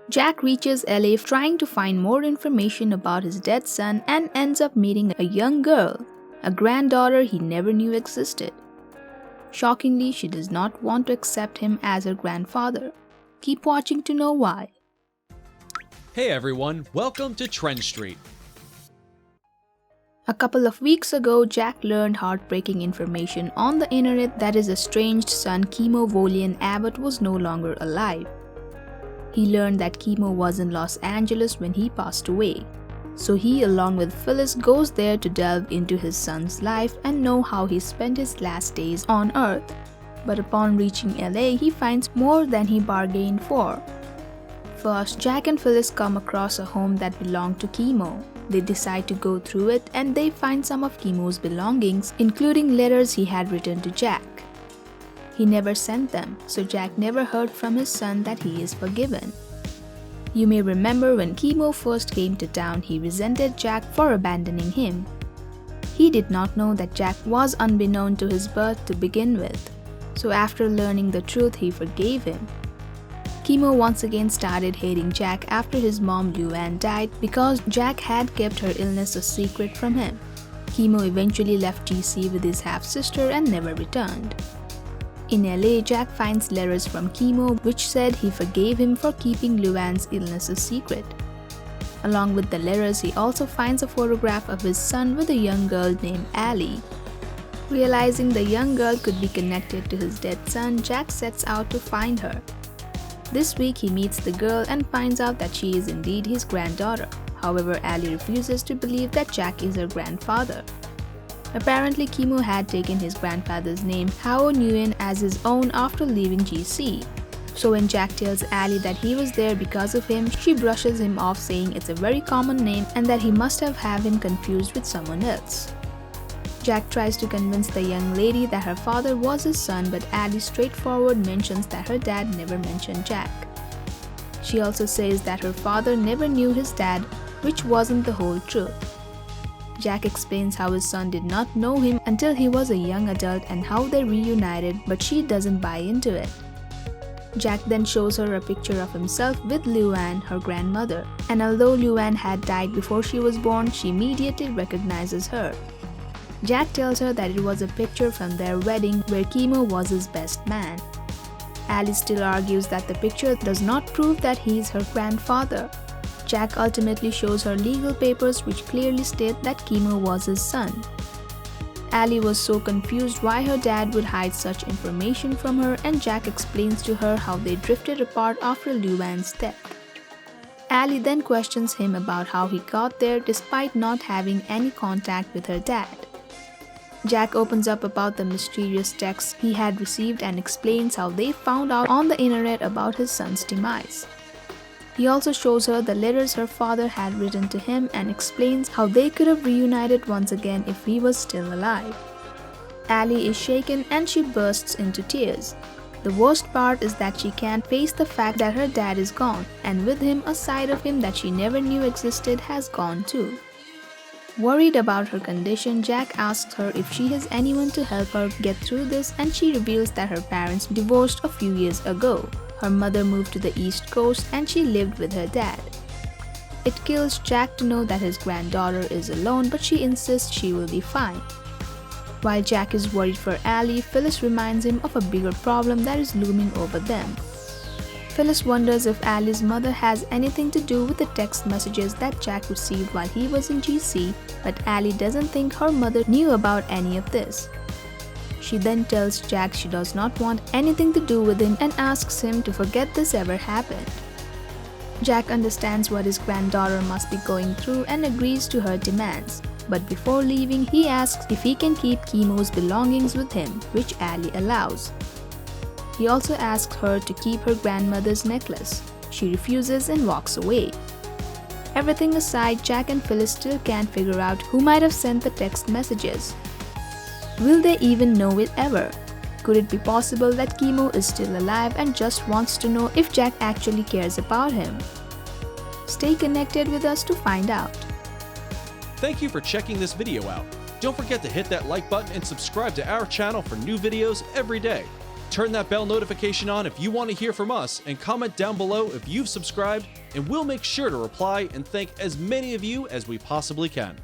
Jack reaches LA trying to find more information about his dead son and ends up meeting a young girl, a granddaughter he never knew existed. Shockingly, she does not want to accept him as her grandfather. Keep watching to know why. Hey everyone, welcome to Trend Street. A couple of weeks ago, Jack learned heartbreaking information on the internet that his estranged son Kimo Abbott was no longer alive. He learned that Kimo was in Los Angeles when he passed away. So he, along with Phyllis, goes there to delve into his son's life and know how he spent his last days on Earth. But upon reaching LA, he finds more than he bargained for. First, Jack and Phyllis come across a home that belonged to Kimo. They decide to go through it and they find some of Kimo's belongings, including letters he had written to Jack. He never sent them, so Jack never heard from his son that he is forgiven. You may remember when Kimo first came to town, he resented Jack for abandoning him. He did not know that Jack was unbeknown to his birth to begin with, so after learning the truth, he forgave him. Kimo once again started hating Jack after his mom Luann died because Jack had kept her illness a secret from him. Kimo eventually left GC with his half-sister and never returned. In LA, Jack finds letters from Kimo which said he forgave him for keeping Luann's illness a secret. Along with the letters, he also finds a photograph of his son with a young girl named Allie. Realizing the young girl could be connected to his dead son, Jack sets out to find her. This week, he meets the girl and finds out that she is indeed his granddaughter. However, Allie refuses to believe that Jack is her grandfather. Apparently, Kimo had taken his grandfather's name, Hao Nguyen, as his own after leaving GC. So when Jack tells Allie that he was there because of him, she brushes him off saying it's a very common name and that he must have him confused with someone else. Jack tries to convince the young lady that her father was his son, but Allie straightforward mentions that her dad never mentioned Jack. She also says that her father never knew his dad, which wasn't the whole truth. Jack explains how his son did not know him until he was a young adult and how they reunited, but she doesn't buy into it. Jack then shows her a picture of himself with Luann, her grandmother, and although Luann had died before she was born, she immediately recognizes her. Jack tells her that it was a picture from their wedding where Kimo was his best man. Allie still argues that the picture does not prove that he is her grandfather. Jack ultimately shows her legal papers which clearly state that Kimo was his son. Allie was so confused why her dad would hide such information from her, and Jack explains to her how they drifted apart after Luann's death. Allie then questions him about how he got there despite not having any contact with her dad. Jack opens up about the mysterious texts he had received and explains how they found out on the internet about his son's demise. He also shows her the letters her father had written to him and explains how they could have reunited once again if he was still alive. Allie is shaken and she bursts into tears. The worst part is that she can't face the fact that her dad is gone, and with him, a side of him that she never knew existed has gone too. Worried about her condition, Jack asks her if she has anyone to help her get through this, and she reveals that her parents divorced a few years ago. Her mother moved to the East Coast and she lived with her dad. It kills Jack to know that his granddaughter is alone, but she insists she will be fine. While Jack is worried for Allie, Phyllis reminds him of a bigger problem that is looming over them. Phyllis wonders if Allie's mother has anything to do with the text messages that Jack received while he was in GC, but Allie doesn't think her mother knew about any of this. She then tells Jack she does not want anything to do with him and asks him to forget this ever happened. Jack understands what his granddaughter must be going through and agrees to her demands, but before leaving, he asks if he can keep Kimo's belongings with him, which Allie allows. He also asks her to keep her grandmother's necklace. She refuses and walks away. Everything aside, Jack and Phyllis still can't figure out who might have sent the text messages. Will they even know it ever? Could it be possible that Kimo is still alive and just wants to know if Jack actually cares about him? Stay connected with us to find out. Thank you for checking this video out. Don't forget to hit that like button and subscribe to our channel for new videos every day. Turn that bell notification on if you want to hear from us, and comment down below if you've subscribed, and we'll make sure to reply and thank as many of you as we possibly can.